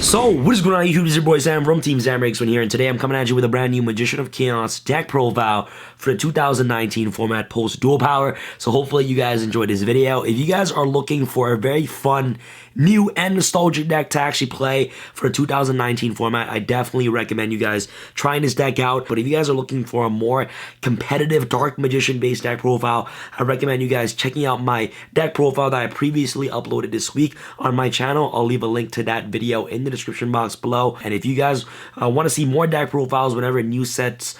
So, what is going on YouTube? This is your boy Sam from Team Zamrix1 here, and today I'm coming at you with a brand new Magician of Chaos deck profile for the 2019 format post dual power. So hopefully you guys enjoyed this video. If you guys are looking for a very fun, new and nostalgic deck to actually play for the 2019 format, I definitely recommend you guys trying this deck out. But if you guys are looking for a more competitive Dark Magician based deck profile, I recommend you guys checking out my deck profile that I previously uploaded this week on my channel. I'll leave a link to that video in the description box below. And if you guys want to see more deck profiles whenever new sets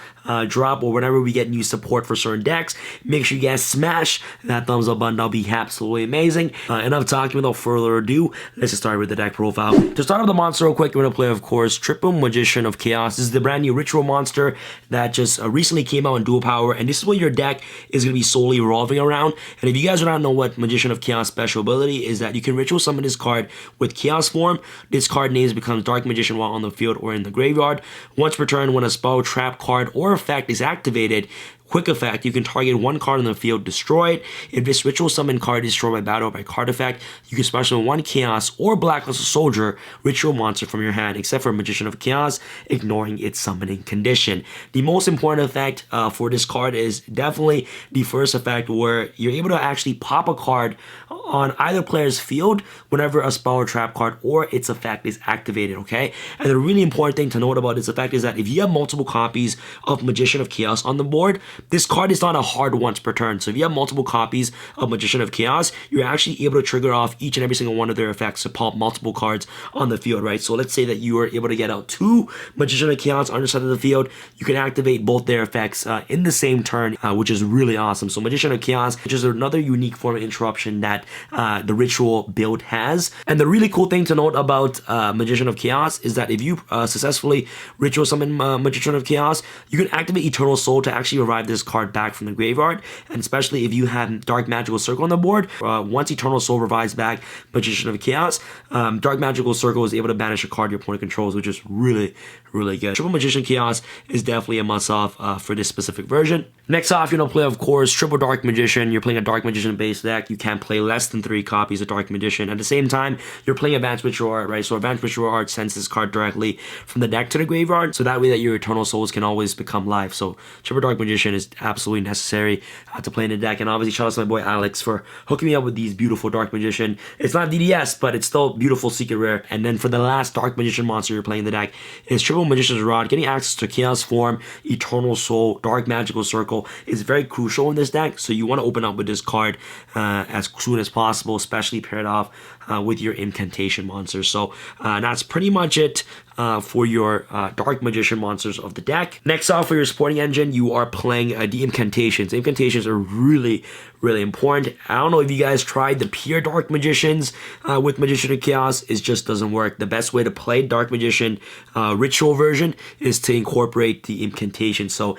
drop or whenever we get new support for certain decks, make sure you guys smash that thumbs up button. That'll be absolutely amazing. Enough talking, without further ado, let's just start with the deck profile. To start off the monster real quick, we're going to play, of course, Triple Magician of Chaos. This is the brand new ritual monster that just recently came out in dual power, and this is what your deck is going to be solely revolving around. And if you guys do not know what Magician of Chaos special ability is, that you can ritual summon this card with Chaos form. This card name becomes Dark Magician while on the field or in the graveyard. Once per turn, when a spell, trap card, or effect is activated, quick effect, you can target one card on the field, destroy it. If this ritual summon card is destroyed by battle or by card effect, you can special one Chaos or Blacklist Soldier ritual monster from your hand, except for Magician of Chaos, ignoring its summoning condition. The most important effect for this card is definitely the first effect, where you're able to actually pop a card on either player's field whenever a spell or trap card or its effect is activated, okay? And the really important thing to note about this effect is that if you have multiple copies of Magician of Chaos on the board, this card is not a hard once per turn. So if you have multiple copies of Magician of Chaos, you're actually able to trigger off each and every single one of their effects to pop multiple cards on the field, right? So let's say that you are able to get out two Magician of Chaos on your side of the field. You can activate both their effects in the same turn, which is really awesome. So Magician of Chaos, which is another unique form of interruption that the ritual build has. And the really cool thing to note about Magician of Chaos is that if you successfully ritual summon Magician of Chaos, you can activate Eternal Soul to actually revive this card back from the graveyard. And especially if you have Dark Magical Circle on the board, once Eternal Soul revives back Magician of Chaos, Dark Magical Circle is able to banish a card your opponent controls, which is really good. Triple Magician Chaos is definitely a must-off for this specific version. Next off, you're going to play, of course, Triple Dark Magician. You're playing a Dark Magician base deck. You can't play less than 3 copies of Dark Magician. At the same time, you're playing Advanced Ritual Art, right? So Advanced Ritual Art sends this card directly from the deck to the graveyard, so that way that your Eternal Souls can always become live. So Triple Dark Magician is absolutely necessary to play in the deck. And obviously, shout out to my boy Alex for hooking me up with these beautiful Dark Magician. It's not DDS, but it's still beautiful secret rare. And then for the last Dark Magician monster you're playing in the deck is Triple Magician's Rod. Getting access to Chaos Form, Eternal Soul, Dark Magical Circle is very crucial in this deck. So you want to open up with this card as soon as possible, especially paired off with your incantation monsters. So that's pretty much it for your Dark Magician monsters of the deck. Next off, for your supporting engine, you are playing the Incantations. Incantations are really important. I don't know if you guys tried the pure Dark Magicians with Magician of Chaos. It just doesn't work. The best way to play Dark Magician ritual version is to incorporate the Incantation. So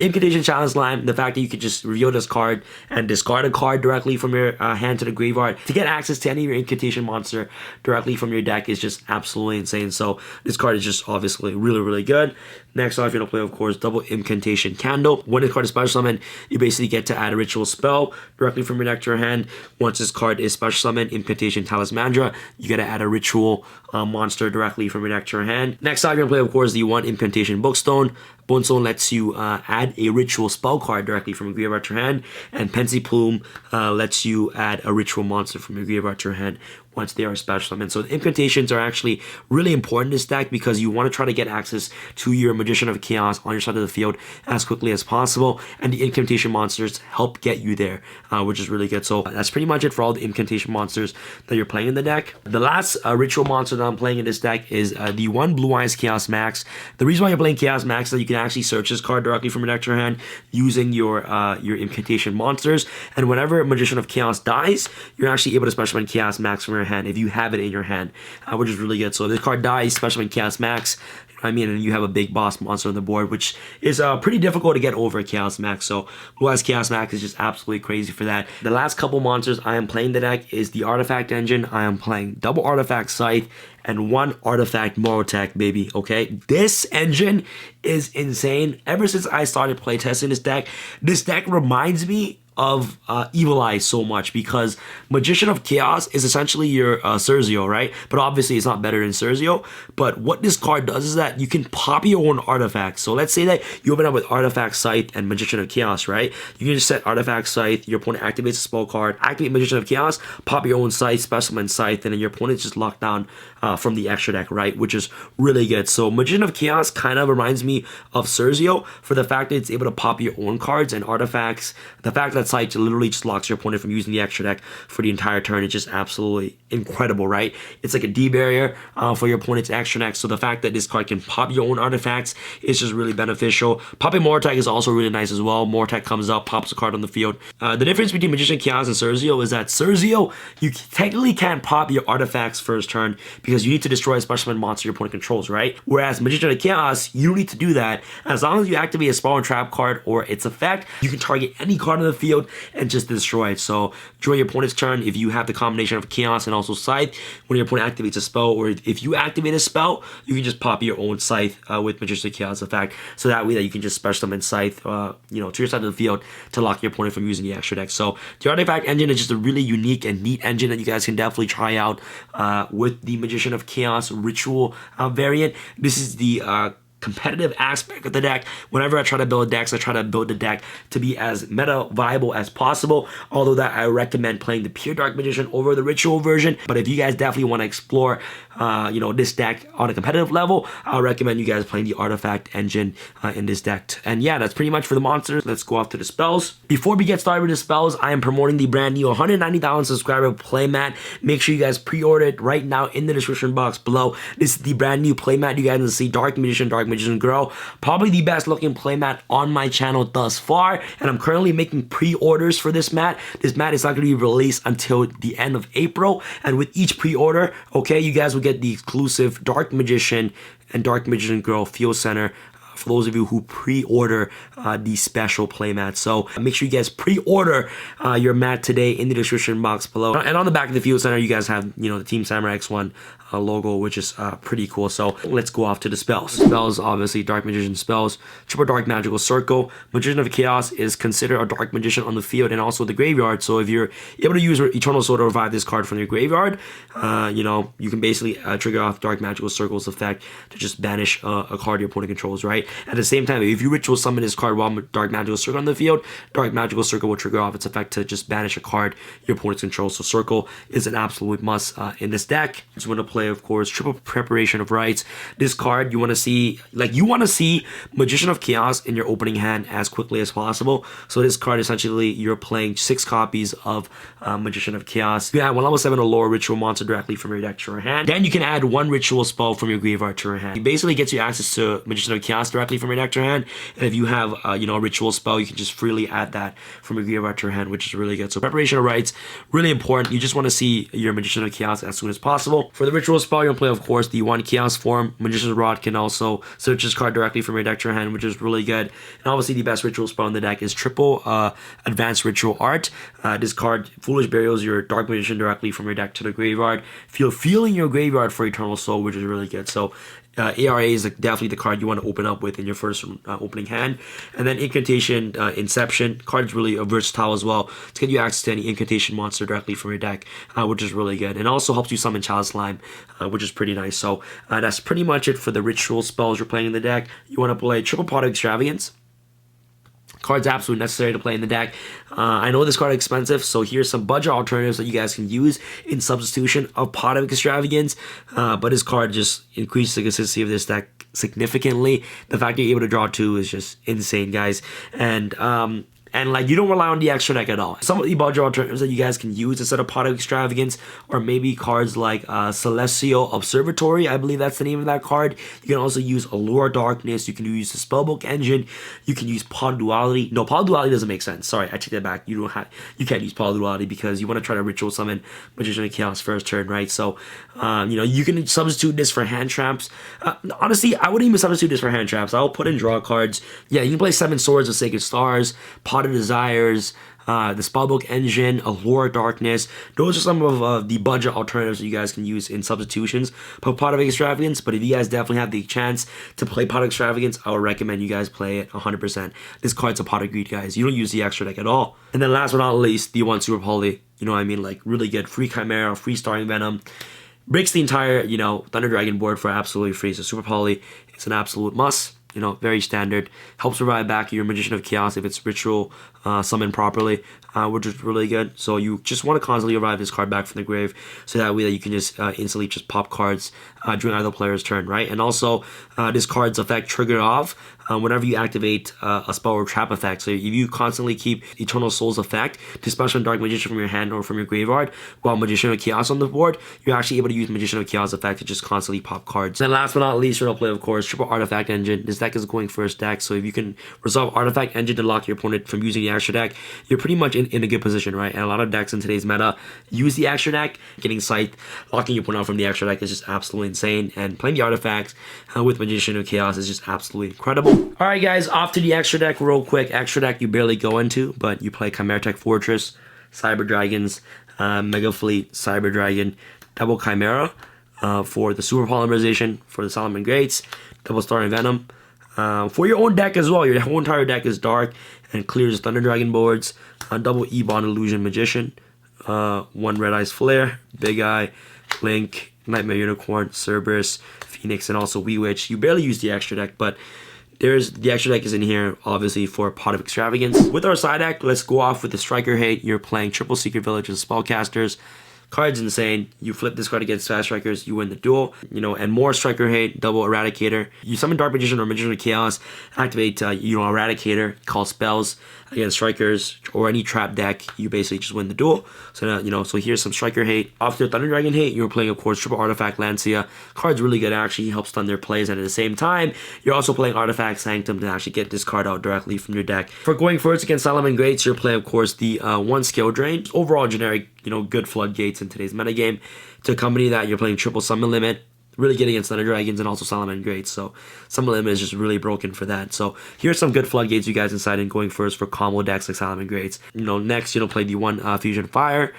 Incantation Challenge Line, the fact that you could just reveal this card and discard a card directly from your hand to the graveyard to get access to any of your Incantation monster directly from your deck is just absolutely insane. So this card is just obviously really good. Next off, you're going to play, of course, Double Incantation Candle. When this card is special summoned, you basically get to add a ritual spell directly from your deck to your hand. Once this card is special summoned, Incantation Talismandra, you get to add a ritual monster directly from your deck to your hand. Next off, you're going to play, of course, the one Incantation Bookstone. Bookstone lets you add a ritual spell card directly from your graveyard to your hand. And Pensy Plume lets you add a ritual monster from your graveyard to your hand once they are special summoned. So the Incantations are actually really important in this deck because you want to try to get access to your Magician of Chaos on your side of the field as quickly as possible, and the Incantation monsters help get you there, which is really good. So that's pretty much it for all the Incantation monsters that you're playing in the deck. The last ritual monster that I'm playing in this deck is the one Blue Eyes Chaos Max. The reason why you're playing Chaos Max is that you can actually search this card directly from your deck to your hand using your Incantation monsters, and whenever Magician of Chaos dies, you're actually able to special summon Chaos Max from your hand if you have it in your hand, which is really good. So if this card dies, special summon Chaos Max, I mean, and you have a big boss monster on the board, which is pretty difficult to get over Chaos Max. So Blue Eyes Chaos Max is just absolutely crazy for that. The last couple monsters I am playing the deck is the Artifact Engine. I am playing double Artifact Scythe and one Artifact Morotech, baby, okay? This engine is insane. Ever since I started playtesting this deck reminds me of Evil Eye so much, because Magician of Chaos is essentially your Cerzio, right? But obviously it's not better than Cerzio. But what this card does is that you can pop your own artifacts. So let's say that you open up with Artifact Scythe and Magician of Chaos, right? You can just set Artifact Scythe, your opponent activates a spell card, activate Magician of Chaos, pop your own Scythe, Specimen Scythe, and then your opponent's just locked down from the extra deck, right? Which is really good. So Magician of Chaos kind of reminds me of Cerzio for the fact that it's able to pop your own cards and artifacts. The fact that Scythe literally just locks your opponent from using the extra deck for the entire turn is just absolutely incredible, right? It's like a D barrier for your opponent's extra deck. So the fact that this card can pop your own artifacts is just really beneficial. Popping Mortag is also really nice as well. Mortag comes up, pops a card on the field. The difference between Magician of Chaos and Cerzio is that Cerzio, you technically can't pop your artifacts first turn because you need to destroy a specimen monster your opponent controls, right? Whereas Magician of Chaos, you don't need to do that. As long as you activate a spell and trap card or its effect, you can target any card on the field and just destroy it. So during your opponent's turn, if you have the combination of Chaos and also Scythe, when your opponent activates a spell, or if you activate a spell, you can just pop your own Scythe with Magician of Chaos effect. So that way that you can just special summon Scythe, to your side of the field to lock your opponent from using the extra deck. So the Artifact engine is just a really unique and neat engine that you guys can definitely try out with the Magician of Chaos Ritual variant. This is the competitive aspect of the deck. Whenever I try to build decks, I try to build the deck to be as meta viable as possible, although that I recommend playing the pure Dark Magician over the Ritual version. But if you guys definitely want to explore this deck on a competitive level, I'll recommend you guys playing the Artifact engine in this deck. And yeah, that's pretty much for the monsters. Let's go off to the spells. Before we get started with the spells, I am promoting the brand new 190,000 subscriber Playmat. Make sure you guys pre-order it right now in the description box below. This is the brand new Playmat. You guys can see Dark Magician Girl, probably the best looking playmat on my channel thus far, and I'm currently making pre-orders for this mat. This mat is not going to be released until the end of April, and with each pre-order, okay, you guys will get the exclusive Dark Magician and Dark Magician Girl Field Center for those of you who pre-order these special playmats. So make sure you guys pre-order your mat today in the description box below. And on the back of the Field Center, you guys have, the Team Samurai X1 logo, which is pretty cool. So let's go off to the spells. Spells, obviously, Dark Magician spells. Triple Dark Magical Circle. Magician of Chaos is considered a Dark Magician on the field and also the graveyard. So if you're able to use Eternal Soul to revive this card from your graveyard, you can basically trigger off Dark Magical Circle's effect to just banish a card your opponent controls, right? At the same time, if you ritual summon this card while Dark Magical Circle on the field, Dark Magical Circle will trigger off its effect to just banish a card your opponent controls. So Circle is an absolute must in this deck. Just want to play, of course, Triple Preparation of Rites. This card, you want to see Magician of Chaos in your opening hand as quickly as possible. So this card, essentially, you're playing 6 copies of Magician of Chaos. You add 1 level 7 or lower ritual monster directly from your deck to your hand. Then you can add 1 ritual spell from your graveyard to your hand. It basically gets you access to Magician of Chaos directly from your deck to your hand. And if you have, a ritual spell, you can just freely add that from your graveyard to your hand, which is really good. So Preparation of Rites, really important. You just want to see your Magician of Chaos as soon as possible. For the ritual spell, you're going to play, of course, the 1 Chaos form. Magician's Rod can also search this card directly from your deck to your hand, which is really good. And obviously, the best ritual spell in the deck is Triple Advanced Ritual Art. This card, Foolish Burials your Dark Magician directly from your deck to the graveyard. Feeling your graveyard for Eternal Soul, which is really good. So ARA is definitely the card you want to open up with in your first opening hand. And then Incantation Inception card is really versatile as well to get you access to any incantation monster directly from your deck, which is really good, and also helps you summon Child Slime, which is pretty nice. So that's pretty much it for the ritual spells you're playing in the deck. You want to play Triple Pot of Extravagance. Card's absolutely necessary to play in the deck. I know this card is expensive, so here's some budget alternatives that you guys can use in substitution of Pot of Extravagance. But this card just increases the consistency of this deck significantly. The fact that you're able to draw 2 is just insane, guys. And you don't rely on the extra deck at all. Some of the budget alternatives that you guys can use instead of Pot of Extravagance are maybe cards like Celestial Observatory. I believe that's the name of that card. You can also use Allure Darkness. You can use the Spellbook Engine. You can use Pod Duality. No, Pod Duality doesn't make sense. Sorry, I take that back. You can't use Pod Duality because you want to try to ritual summon Magician of Chaos first turn, right? So, you can substitute this for hand traps. Honestly, I wouldn't even substitute this for hand traps. I'll put in draw cards. Yeah, you can play 7 Swords of Sacred Stars, Pot of Desires, the Spellbook Engine, Allure Darkness. Those are some of the budget alternatives that you guys can use in substitutions for Pot of Extravagance. But if you guys definitely have the chance to play Pot of Extravagance, I would recommend you guys play it 100%. This card's a Pot of Greed, guys. You don't use the extra deck at all. And then last but not least, the one Super Poly. You know what I mean? Like, really good. Free Chimera, free Starring Venom. Breaks the entire, you know, Thunder Dragon board for absolutely free. So Super Poly is an absolute must. You know, very standard. Helps revive back your Magician of Chaos if it's ritual summoned properly, which is really good. So you just want to constantly revive this card back from the grave, so that way that you can just instantly just pop cards during either player's turn, right? And also, this card's effect trigger off whenever you activate a spell or trap effect. So if you constantly keep Eternal Soul's effect to special Dark Magician from your hand or from your graveyard while Magician of Chaos on the board, you're actually able to use Magician of Chaos effect to just constantly pop cards. And last but not least, you're going to play, of course, Triple Artifact Engine. This deck is going first deck, so if you can resolve Artifact Engine to lock your opponent from using the extra deck, you're pretty much in a good position, right? And a lot of decks in today's meta use the extra deck. Getting Scythe, locking your opponent out from the extra deck is just absolutely insane, and playing the artifacts with Magician of Chaos is just absolutely incredible. Alright guys, off to the extra deck real quick. Extra deck you barely go into, but you play Chimera Tech Fortress, Cyber Dragons, Mega Fleet, Cyber Dragon, double Chimera for the Super Polymerization, for the Solomon Greats, double Star and Venom. For your own deck as well, your whole entire deck is dark and clears Thunder Dragon boards, double E-Bond Illusion Magician, one Red Eyes Flare, Big Eye, Link, Nightmare Unicorn, Cerberus, Phoenix, and also Wee Witch. You barely use the extra deck, but the extra deck is in here, obviously, for Pot of Extravagance. With our side deck, let's go off with the Striker Hate. You're playing Triple Secret Village with Spellcasters. Card's insane. You flip this card against Fast Strikers, you win the duel. You know, and more Striker Hate, double Eradicator. You summon Dark Magician or Magician of Chaos, activate, you know, Eradicator, call spells against Strikers or any trap deck. You basically just win the duel. So now, you know, so here's some Striker Hate. After Thunder Dragon Hate, you're playing, of course, Triple Artifact Lancia. Card's really good, actually. He helps stun their plays, and at the same time, you're also playing Artifact Sanctum to actually get this card out directly from your deck. For going first against Solomon Greats, you're playing, of course, the one skill drain. Overall generic, you know, good floodgates in today's metagame. To accompany that, you're playing Triple Summon Limit. Really good against Thunder Dragons and also Solomon Greats. So Summon Limit is just really broken for that. So here's some good floodgates you guys inside in going first for combo decks like Solomon Greats. You know, next, you know, play the one Fusion Fire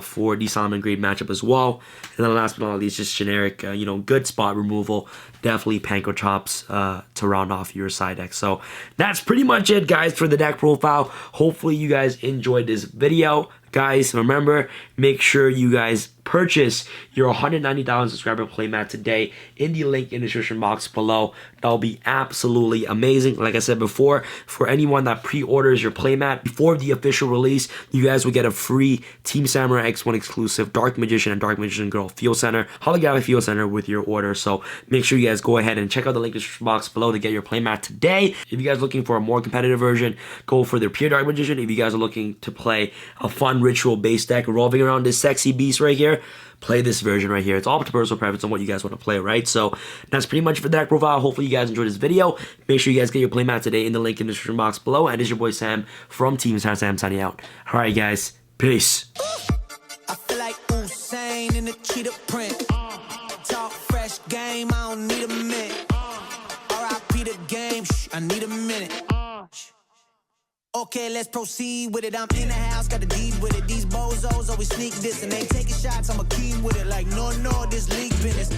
for the Solomon Great matchup as well. And then last but not least, just generic, you know, good spot removal. Definitely Panko Chops to round off your side deck. So that's pretty much it, guys, for the deck profile. Hopefully you guys enjoyed this video. Guys, remember, make sure you guys purchase your 190,000 subscriber playmat today in the link in the description box below. That'll be absolutely amazing. Like I said before, for anyone that pre-orders your playmat before the official release, you guys will get a free Team Samurai X1 exclusive Dark Magician and Dark Magician Girl Field Center, holographic Field Center with your order. So make sure you guys go ahead and check out the link in the description box below to get your playmat today. If you guys are looking for a more competitive version, go for the Pure Dark Magician. If you guys are looking to play a fun ritual based deck revolving around this sexy beast right here, play this version right here. It's all up to personal preference on what you guys want to play, right? So that's pretty much for the deck profile. Hopefully you guys enjoyed this video. Make sure you guys get your playmat today in the link in the description box below. And it's your boy Sam from Team Sam signing out. All right, guys. Peace. I feel like Usain in the cheetah print. Talk fresh game, I don't need a minute. R.I.P. the game, I need a minute. Okay, let's proceed with it. I'm in the house, got the deed with it. These bozos always sneak this and they taking shots. I'm a keen with it. Like, no, this league business.